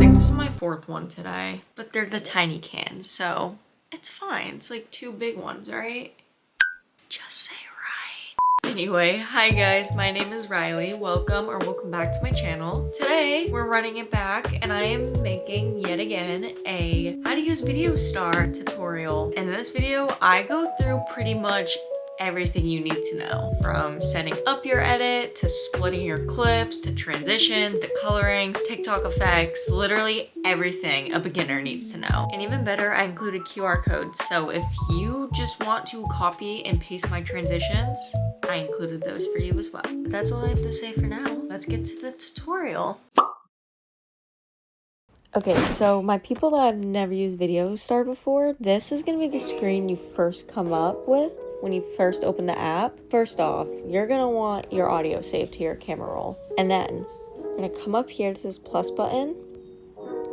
think this is my fourth one today, but they're the tiny cans, so it's fine. It's like 2 big ones, right? Just say right. Anyway, hi guys, my name is Riley. Welcome back to my channel. Today, we're running it back and I am making yet again a how to use VideoStar tutorial. In this video, I go through pretty much everything you need to know, from setting up your edit to splitting your clips to transitions to colorings, TikTok effects, literally everything a beginner needs to know. And even better, I included QR codes, so if you just want to copy and paste my transitions, I included those for you as well. But that's all I have to say for now. Let's get to the tutorial. Okay, so my people that have never used VideoStar before, this is gonna be the screen you first come up with when you first open the app. First off, you're gonna want your audio saved to your camera roll. And then you're gonna come up here to this plus button.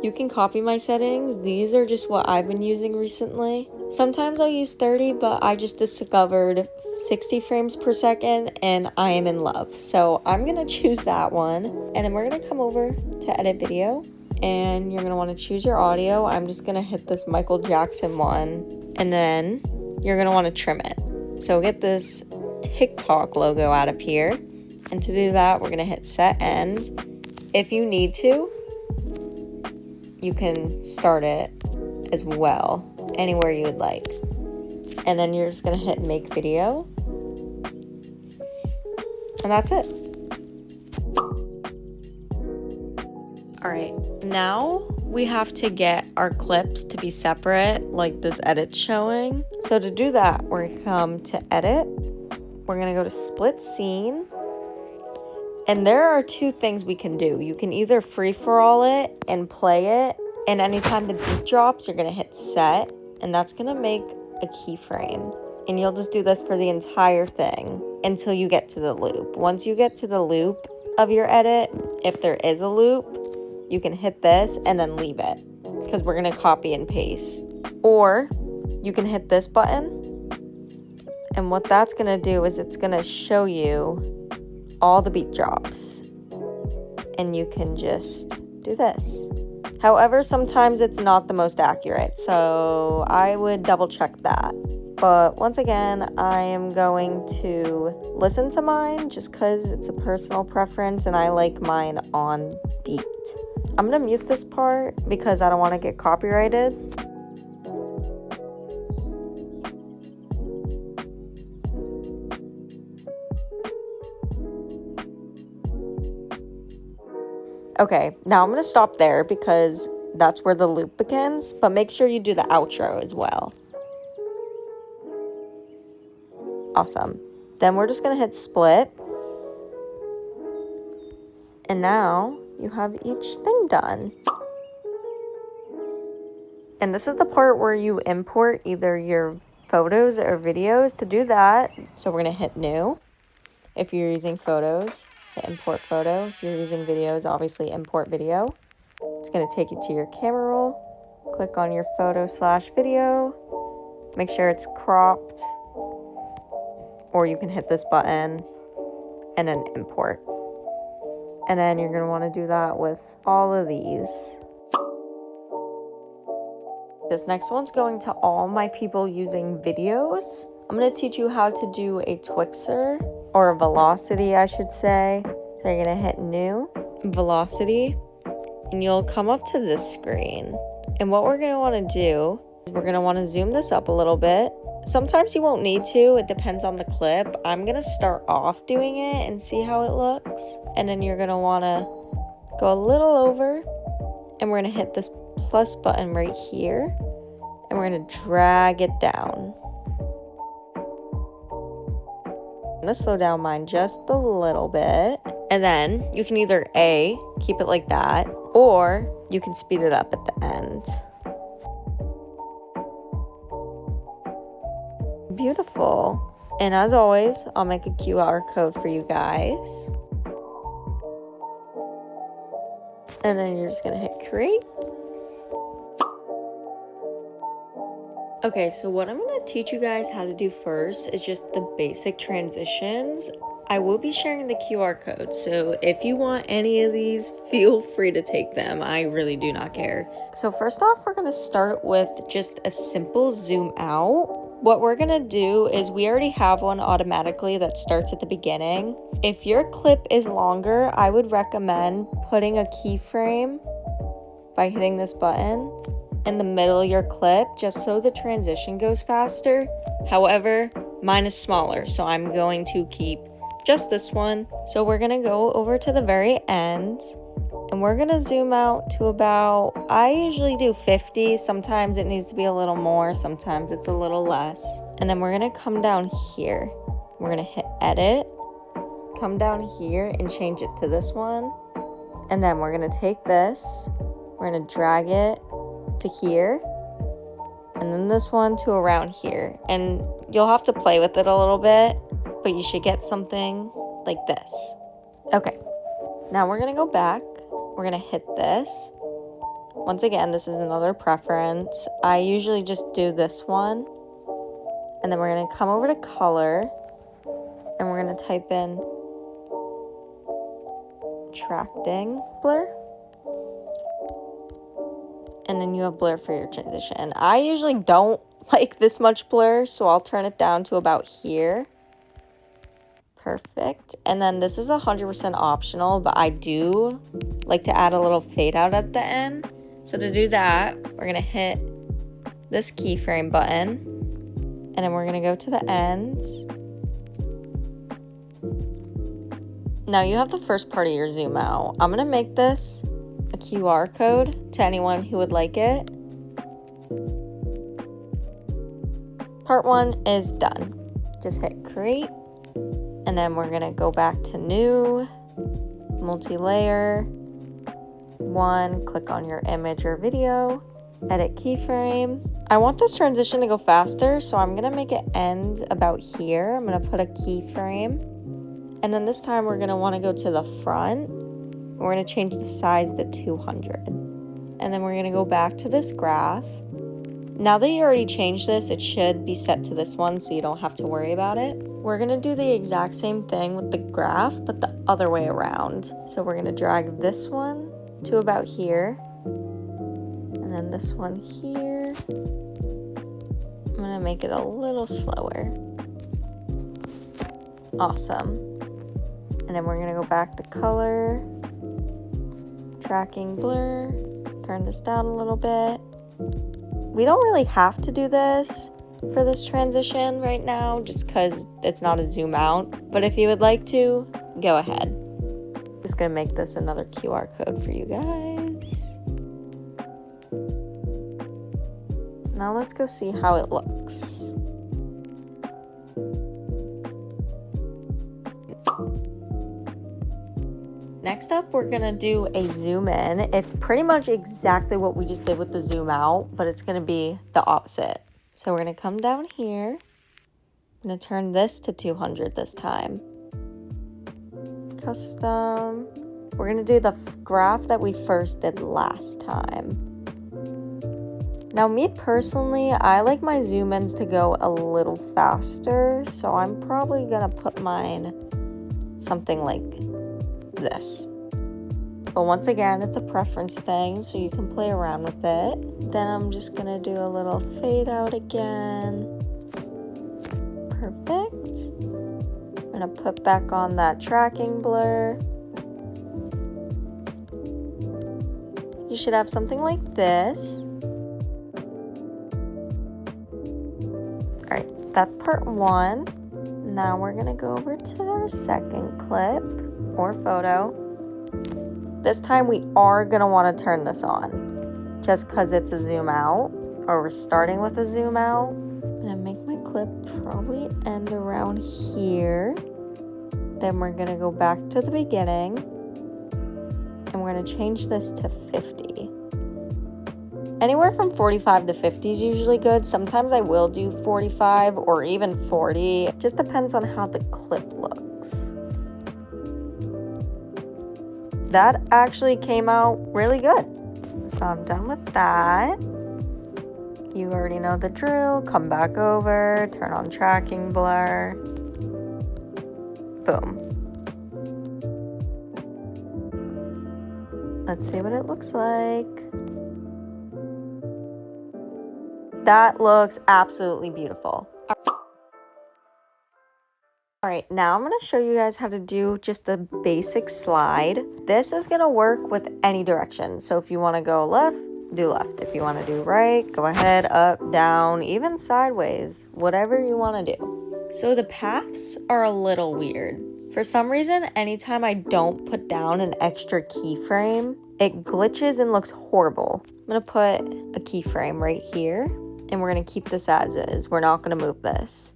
You can copy my settings. These are just what I've been using recently. Sometimes I'll use 30, but I just discovered 60 frames per second and I am in love. So I'm gonna choose that one. And then we're gonna come over to edit video. And you're gonna wanna choose your audio. I'm just gonna hit this Michael Jackson one. And then you're gonna wanna trim it. So get this TikTok logo out of here. And to do that, we're gonna hit set end. If you need to, you can start it as well, anywhere you would like. And then you're just gonna hit make video. And that's it. All right, now we have to get our clips to be separate, like this edit showing. So to do that, we're gonna come to edit. We're gonna go to split scene. And there are two things we can do. You can either free for all it and play it. And anytime the beat drops, you're gonna hit set. And that's gonna make a keyframe. And you'll just do this for the entire thing until you get to the loop. Once you get to the loop of your edit, if there is a loop, you can hit this and then leave it because we're gonna copy and paste. Or you can hit this button, and what that's gonna do is it's gonna show you all the beat drops, and you can just do this. However, sometimes it's not the most accurate, so I would double check that. But once again, I am going to listen to mine just because it's a personal preference and I like mine on beat. I'm gonna mute this part because I don't want to get copyrighted. Okay, now I'm gonna stop there because that's where the loop begins, but make sure you do the outro as well. Awesome. Then we're just gonna hit split. And now you have each thing done. And this is the part where you import either your photos or videos. To do that, so we're gonna hit new. If you're using photos, hit import photo. If you're using videos, obviously import video. It's gonna take you to your camera roll. Click on your photo/video. Make sure it's cropped. Or you can hit this button and then import. And then you're gonna wanna do that with all of these. This next one's going to all my people using videos. I'm gonna teach you how to do a Twixer, or a velocity, I should say. So you're gonna hit new, velocity, and you'll come up to this screen. And what we're gonna wanna do is we're gonna wanna zoom this up a little bit. Sometimes you won't need to, it depends on the clip. I'm gonna start off doing it and see how it looks. And then you're gonna wanna go a little over, and we're gonna hit this plus button right here, and we're gonna drag it down. I'm gonna slow down mine just a little bit. And then you can either A, keep it like that, or you can speed it up at the end. Beautiful. And as always, I'll make a QR code for you guys. And then you're just gonna hit create. Okay, so what I'm gonna teach you guys how to do first is just the basic transitions. I will be sharing the QR code, so if you want any of these, feel free to take them. I really do not care. So first off, we're gonna start with just a simple zoom out. What we're gonna do is we already have one automatically that starts at the beginning. If your clip is longer, I would recommend putting a keyframe by hitting this button in the middle of your clip, just so the transition goes faster. However, mine is smaller, so I'm going to keep just this one. So we're gonna go over to the very end and we're gonna zoom out to about, I usually do 50. Sometimes it needs to be a little more, sometimes it's a little less. And then we're gonna come down here. We're gonna hit edit, come down here and change it to this one. And then we're gonna take this, we're gonna drag it to here, and then this one to around here. And you'll have to play with it a little bit, but you should get something like this. Okay, now we're gonna go back. We're gonna hit this. Once again, this is another preference. I usually just do this one. And then we're gonna come over to color and we're gonna type in tracking blur. And then you have blur for your transition. I usually don't like this much blur, so I'll turn it down to about here. Perfect. And then this is 100% optional, but I do like to add a little fade out at the end. So to do that, we're gonna hit this keyframe button, and then we're gonna go to the ends. Now you have the first part of your zoom out. I'm gonna make this a QR code to anyone who would like it. Part 1 is done. Just hit create. And then we're gonna go back to new, multi-layer, 1, click on your image or video, edit keyframe. I want this transition to go faster, so I'm gonna make it end about here. I'm gonna put a keyframe. And then this time we're gonna wanna go to the front. We're gonna change the size to 200. And then we're gonna go back to this graph. Now that you already changed this, it should be set to this one, so you don't have to worry about it. We're gonna do the exact same thing with the graph, but the other way around. So we're gonna drag this one to about here, and then this one here. I'm gonna make it a little slower. Awesome. And then we're gonna go back to color, tracking blur, turn this down a little bit. We don't really have to do this for this transition right now, just because it's not a zoom out. But if you would like to, go ahead. Just gonna make this another QR code for you guys. Now let's go see how it looks. Next up, we're gonna do a zoom in. It's pretty much exactly what we just did with the zoom out, but it's gonna be the opposite. So we're gonna come down here. I'm gonna turn this to 200 this time. Custom. We're gonna do the graph that we first did last time. Now me personally, I like my zoom ins to go a little faster, so I'm probably gonna put mine something like this. But once again, it's a preference thing, so you can play around with it. Then I'm just gonna do a little fade out again. Perfect. I'm gonna put back on that tracking blur. You should have something like this. All right, that's part 1. Now we're gonna go over to our second clip or photo. This time we are gonna wanna turn this on just cause it's a zoom out, or we're starting with a zoom out. I'm gonna make my clip probably end around here. Then we're gonna go back to the beginning and we're gonna change this to 50. Anywhere from 45 to 50 is usually good. Sometimes I will do 45 or even 40. It just depends on how the clip looks. That actually came out really good. So I'm done with that. You already know the drill. Come back over, turn on tracking blur. Boom. Let's see what it looks like. That looks absolutely beautiful. All right, now I'm gonna show you guys how to do just a basic slide. This is gonna work with any direction. So if you wanna go left, do left. If you wanna do right, go ahead, up, down, even sideways, whatever you wanna do. So the paths are a little weird. For some reason, anytime I don't put down an extra keyframe, it glitches and looks horrible. I'm gonna put a keyframe right here, and we're gonna keep this as is. We're not gonna move this.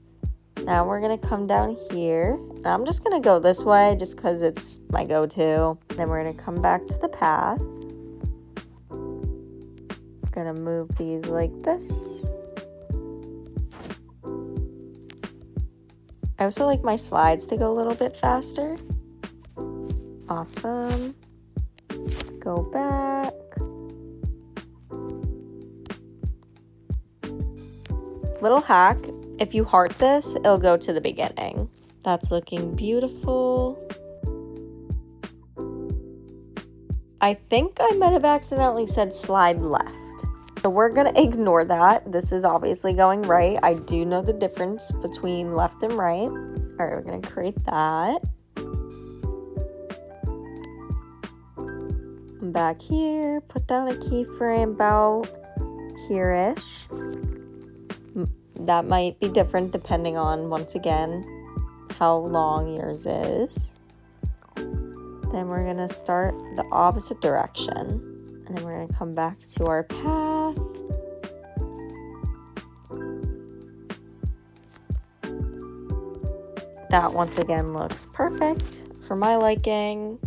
Now we're gonna come down here, and I'm just gonna go this way just because it's my go-to. Then we're gonna come back to the path. Gonna move these like this. I also like my slides to go a little bit faster. Awesome. Go back. Little hack. If you heart this, it'll go to the beginning. That's looking beautiful. I think I might have accidentally said slide left. So we're gonna ignore that. This is obviously going right. I do know the difference between left and right. All right, we're gonna create that. I'm back here, put down a keyframe about here-ish. That might be different depending on, once again, how long yours is. Then we're gonna start the opposite direction. And then we're gonna come back to our path. That once again looks perfect for my liking.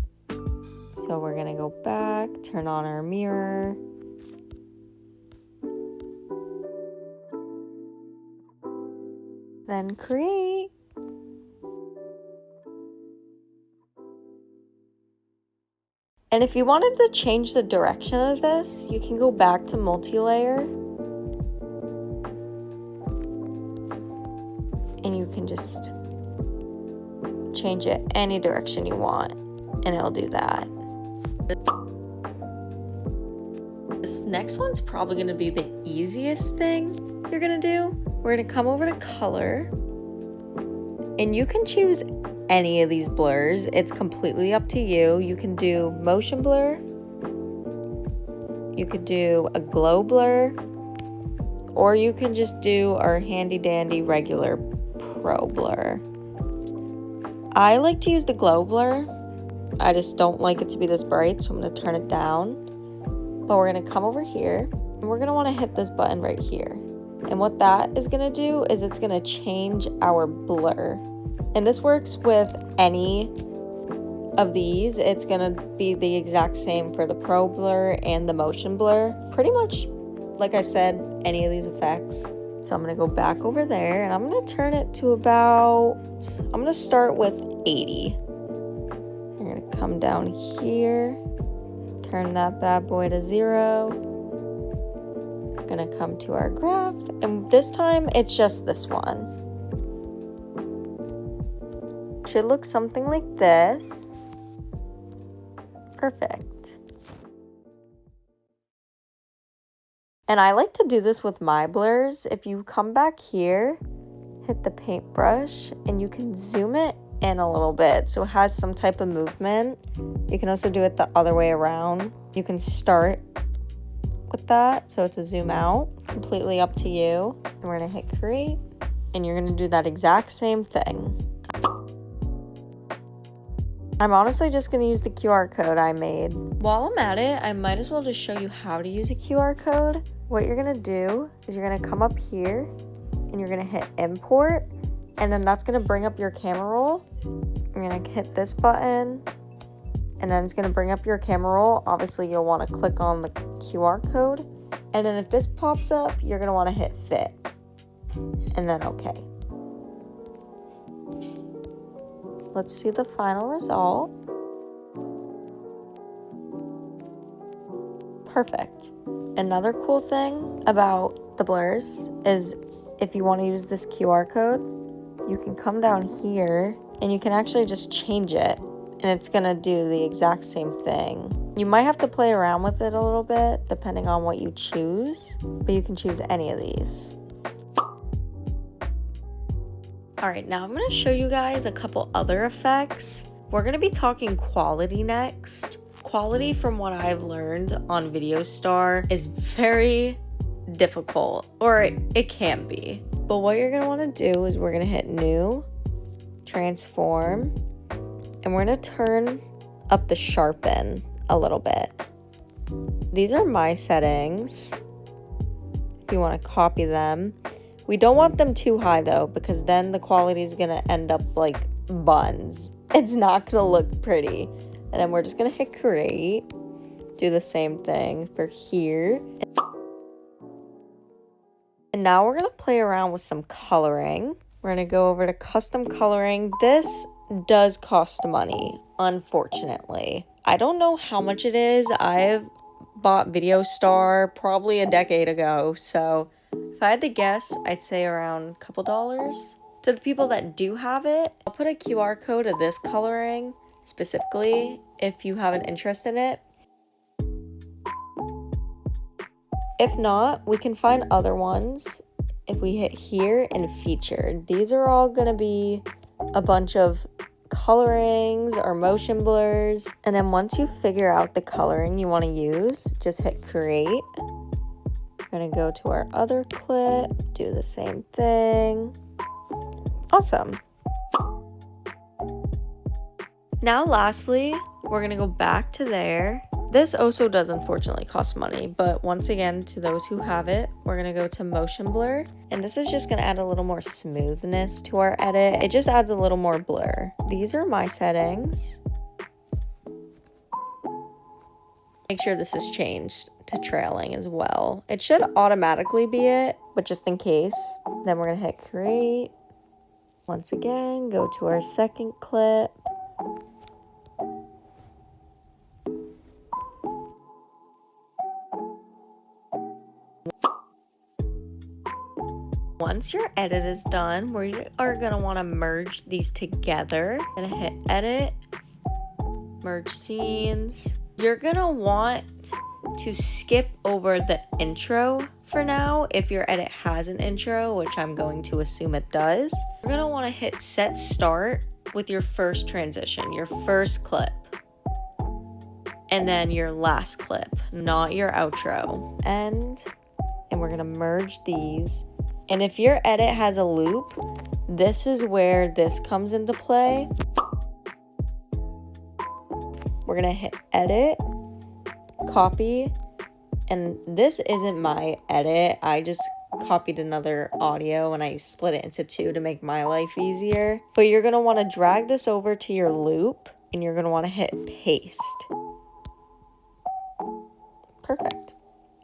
So we're gonna go back, turn on our mirror. Then create. And if you wanted to change the direction of this, you can go back to multi-layer. And you can just change it any direction you want, and it'll do that. This next one's probably gonna be the easiest thing you're gonna do. We're gonna come over to color, and you can choose any of these blurs. It's completely up to you. You can do motion blur, you could do a glow blur, or you can just do our handy dandy regular pro blur. I like to use the glow blur. I just don't like it to be this bright, so I'm gonna turn it down. But we're gonna come over here, and we're gonna wanna hit this button right here. And what that is gonna do is it's gonna change our blur. And this works with any of these. It's gonna be the exact same for the pro blur and the motion blur. Pretty much, like I said, any of these effects. So I'm gonna go back over there, and I'm gonna turn it to I'm gonna start with 80. We're gonna come down here, turn that bad boy to 0. Gonna come to our graph, and this time it's just this one. Should look something like this. Perfect. And I like to do this with my blurs. If you come back here, hit the paintbrush, and you can zoom it in a little bit so it has some type of movement. You can also do it the other way around. You can start with that so it's a zoom out, completely up to you. And we're gonna hit create, and you're gonna do that exact same thing. I'm honestly just gonna use the QR code I made. While I'm at it, I might as well just show you how to use a QR code. What you're gonna do is you're gonna come up here, and you're gonna hit import, and then that's gonna bring up your camera roll. You're gonna hit this button, and then it's gonna bring up your camera roll. Obviously, you'll wanna click on the QR code, and then if this pops up, you're gonna wanna hit fit, and then okay. Let's see the final result. Perfect. Another cool thing about the blurs is if you want to use this QR code, you can come down here and you can actually just change it and it's gonna do the exact same thing. You might have to play around with it a little bit depending on what you choose, but you can choose any of these. All right, now I'm gonna show you guys a couple other effects. We're gonna be talking quality next. Quality, from what I've learned on VideoStar, is very difficult, or it can be. But what you're gonna wanna do is we're gonna hit New, Transform, and we're gonna turn up the sharpen a little bit. These are my settings, if you wanna copy them. We don't want them too high though, because then the quality is gonna end up like buns. It's not gonna look pretty. And then we're just gonna hit create, do the same thing for here. And now we're gonna play around with some coloring. We're gonna go over to custom coloring. This does cost money, unfortunately. I don't know how much it is. I've bought VideoStar probably a decade ago, so if I had to guess, I'd say around a couple dollars. To the people that do have it, I'll put a QR code of this coloring specifically if you have an interest in it. If not, we can find other ones if we hit here and featured. These are all gonna be a bunch of colorings or motion blurs. And then once you figure out the coloring you wanna use, just hit create. We're gonna go to our other clip, do the same thing. Awesome. Now lastly, we're gonna go back to there. This also does unfortunately cost money, but once again, to those who have it, we're gonna go to motion blur, and this is just gonna add a little more smoothness to our edit. It just adds a little more blur. These are my settings. Make sure this is changed to trailing as well. It should automatically be it, but just in case, then we're gonna hit create. Once again, go to our second clip. Once your edit is done, we are gonna wanna merge these together. Gonna hit edit, merge scenes. You're gonna want to skip over the intro for now if your edit has an intro, which I'm going to assume it does. You're gonna wanna hit set start with your first transition, your first clip, and then your last clip, not your outro. And we're gonna merge these. And if your edit has a loop, this is where this comes into play. We're gonna hit edit, copy, and this isn't my edit. I just copied another audio and I split it into two to make my life easier. But you're gonna wanna drag this over to your loop and you're gonna wanna hit paste. Perfect.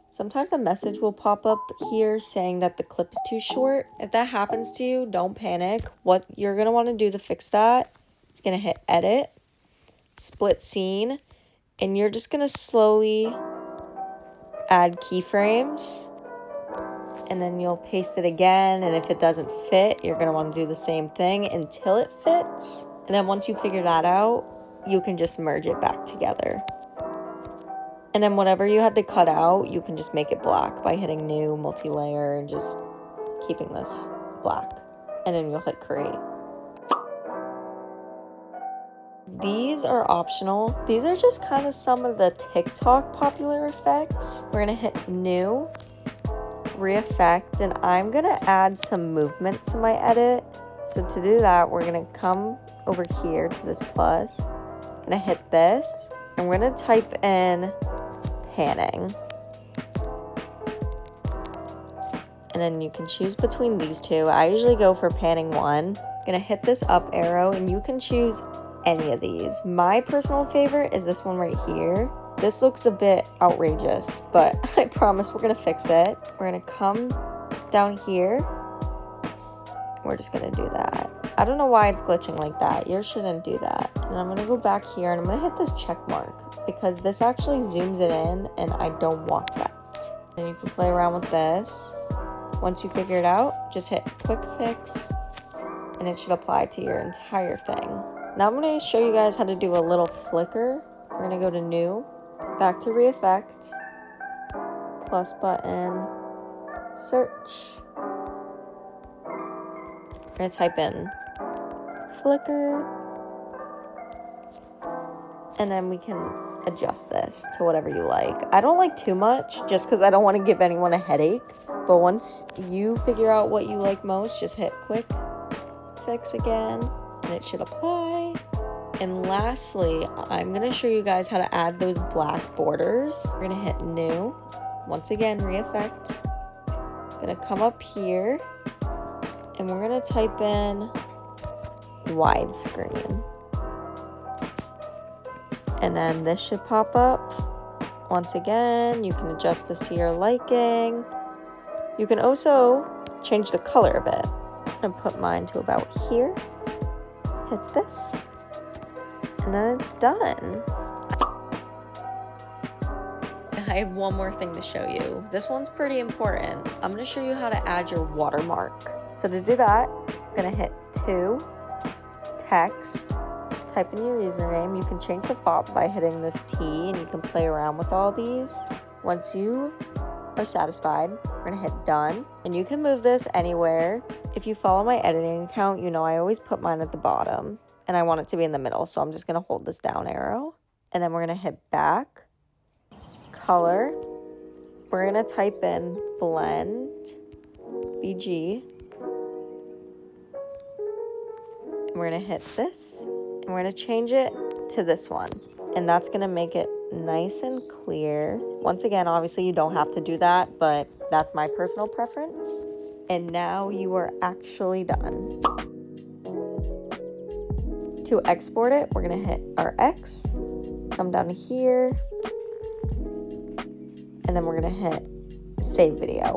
Sometimes a message will pop up here saying that the clip is too short. If that happens to you, don't panic. What you're gonna wanna do to fix that is gonna hit edit, split scene, and you're just gonna slowly add keyframes, and then you'll paste it again, and if it doesn't fit, you're gonna wanna do the same thing until it fits. And then once you figure that out, you can just merge it back together. And then whatever you had to cut out, you can just make it black by hitting new, multi-layer, and just keeping this black. And then you'll hit create. These are optional. These are just kind of some of the TikTok popular effects. We're gonna hit new, re-effect, and I'm gonna add some movement to my edit. So to do that, we're gonna come over here to this plus, gonna hit this, and we're gonna type in panning. And then you can choose between these two. I usually go for panning 1. Gonna hit this up arrow, and you can choose any of these. My personal favorite is this one right here. This looks a bit outrageous, but I promise we're gonna fix it. We're gonna come down here. We're just gonna do that. I don't know why it's glitching like that. Yours shouldn't do that. And I'm gonna go back here and I'm gonna hit this check mark because this actually zooms it in and I don't want that. And you can play around with this. Once you figure it out, just hit quick fix and and it should apply to your entire thing. Now I'm going to show you guys how to do a little flicker. We're going to go to New, back to Re-Effect, plus button, search. I'm going to type in flicker, and then we can adjust this to whatever you like. I don't like too much just because I don't want to give anyone a headache. But once you figure out what you like most, just hit quick fix again and it should apply. And lastly, I'm going to show you guys how to add those black borders. We're going to hit New. Once again, Re-Effect. Going to come up here and we're going to type in widescreen. And then this should pop up. Once again, you can adjust this to your liking. You can also change the color a bit. I'm gonna put mine to about here. Hit this, and then it's done. I have one more thing to show you. This one's pretty important. I'm gonna show you how to add your watermark. So to do that, I'm gonna hit 2, text, type in your username. You can change the font by hitting this T, and you can play around with all these. Once you are satisfied, we're gonna hit done, and you can move this anywhere. If you follow my editing account, you know I always put mine at the bottom, and I want it to be in the middle, so I'm just gonna hold this down arrow, and then we're gonna hit back, color. We're gonna type in blend, BG, and we're gonna hit this, and we're gonna change it to this one, and that's gonna make it nice and clear. Once again, obviously you don't have to do that, but that's my personal preference. And now you are actually done. To export it, we're gonna hit our X, come down here, and then we're gonna hit save video,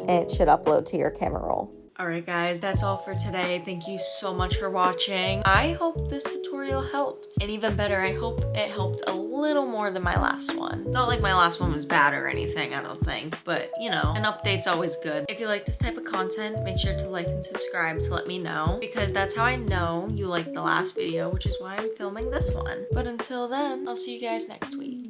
and it should upload to your camera roll. Alright guys, that's all for today. Thank you so much for watching. I hope this tutorial helped. And even better, I hope it helped a little more than my last one. Not like my last one was bad or anything, I don't think. But, you know, an update's always good. If you like this type of content, make sure to like and subscribe to let me know. Because that's how I know you liked the last video, which is why I'm filming this one. But until then, I'll see you guys next week.